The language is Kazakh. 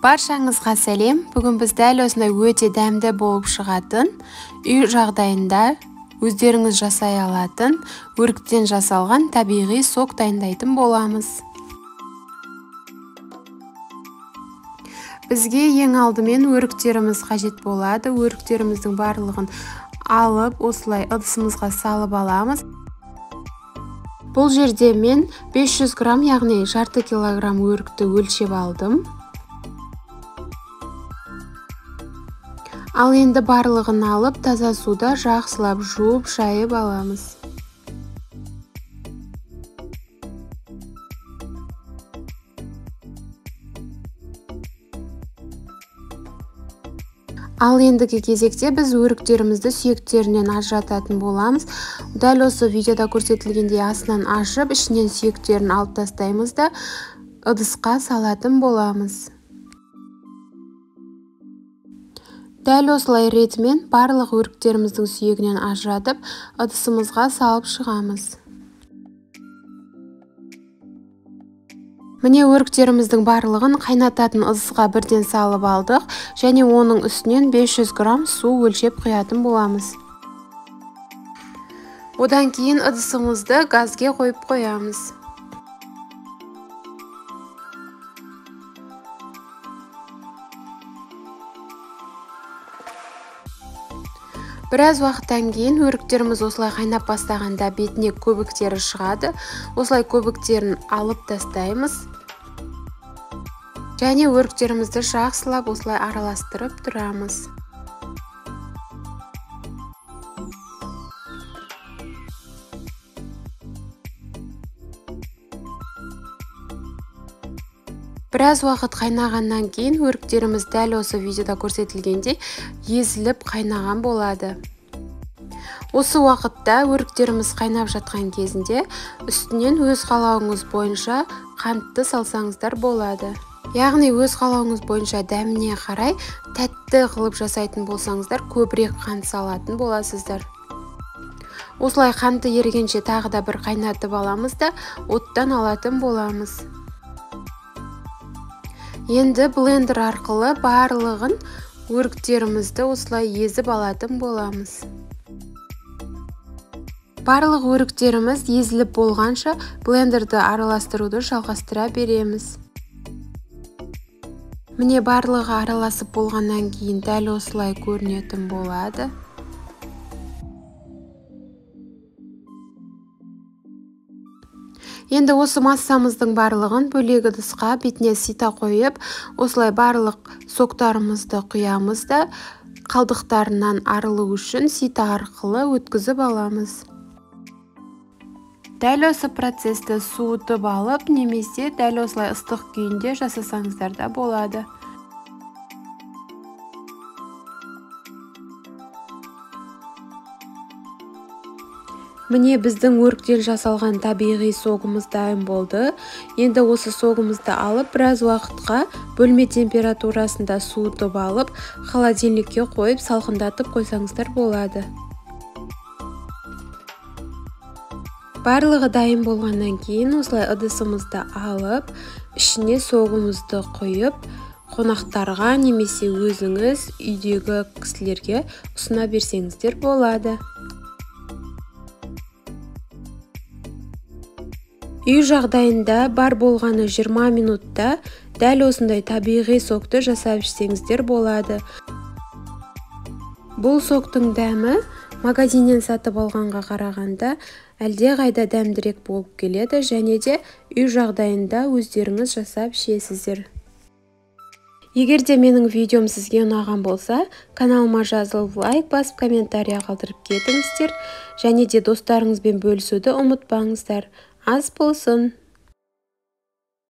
Баршаңызға сәлем. Бүгін біз дәл осындай өте дәмді болып шығатын, үй жағдайында өздеріңіз жасай алатын, өріктен жасалған табиғи сок дайындайтын боламыз. Бізге ең алдымен өріктеріміз қажет болады. Өріктеріміздің барлығын алып, осылай ыдысымызға салып аламыз. Бұл жерде мен 500 грамм, яғни жарты килограмм өрікті өлшеп алдым. Ал енді барлығын алып, таза суда жақсылап жуып, шайып аламыз. Ал ендігі кезекте біз өріктерімізді сүйектерінен ажырататын боламыз. Дәл осы видеода көрсетілгендей астынан ашып, ішінен сүйектерін алып тастаймыз да ыдысқа салатын боламыз. Дәл осылай ретімен барлық өріктеріміздің сүйегінен ажыратып, ыдысымызға салып шығамыз. Міне өріктеріміздің барлығын қайнататын ыдысқа бірден салып алдық, және оның үстінен 500 грамм су өлшеп құятын боламыз. Одан кейін ыдысымызды газге қойып қоямыз. Біраз уақыттан кейін өріктеріміз осылай қайнап бастағанда бетіне көбіктері шығады. Осылай көбіктерін алып тастаймыз. Және өріктерімізді жақсылап осылай араластырып тұрамыз. Біраз уақыт қайнағаннан кейін өріктеріміз дәл осы видеода көрсетілгендей езіліп қайнаған болады. Осы уақытта өріктеріміз қайнап жатқан кезінде үстінен өз қалауыңыз бойынша қантты салсаңыздар болады. Яғни өз қалауыңыз бойынша дәміне қарай тәтті қылып жасайтын болсаңыздар көбірек қант салатын боласыздар. Осылай қанты ерігенше тағы да бір қайнатып аламыз да оттан алатын боламыз. Енді блендер арқылы барлығын өріктерімізді осылай езіп алатын боламыз. Барлық өріктеріміз езіліп болғанша блендерді араластыруды жалғастыра береміз. Міне барлығы араласып болғаннан кейін дәл осылай көрінетін болады. Енді осы массамыздың барлығын бөлек ыдысқа бетіне сита қойып, осылай барлық соктарымызды құямыз да қалдықтарынан арылу үшін сита арқылы өткізіп аламыз. Дәл осы процесті суытып алып, немесе дәл осылай ыстық күйінде жасасаңыздар да болады. Міне біздің өріктен жасалған табиғи согымыз дайын болды. Енді осы согымызды алып, біраз уақытқа бөлме температурасында суытып алып, холодильникке қойып, салқындатып қойсаңыздар болады. Барлығы дайын болғаннан кейін осылай ыдысымызды алып, ішіне согымызды құйып, қонақтарға немесе өзіңіз үйдегі кісілерге ұсына берсеңіздер болады. Үй жағдайында бар болғаны 20 минутта дәл осындай табиғи сокты жасап ішсеңіздер болады. Бұл соктың дәмі магазиннен сатып алғанға қарағанда әлде қайда дәмдірек болып келеді, және де үй жағдайында өздеріңіз жасап ішесіздер. Егер де менің видеом сізге ұнаған болса, каналыма жазылып лайк басып, комментария қалдырып кетіңіздер, және де достарыңызбен бөлісуді ұмытпаңыздар. Ас болсын!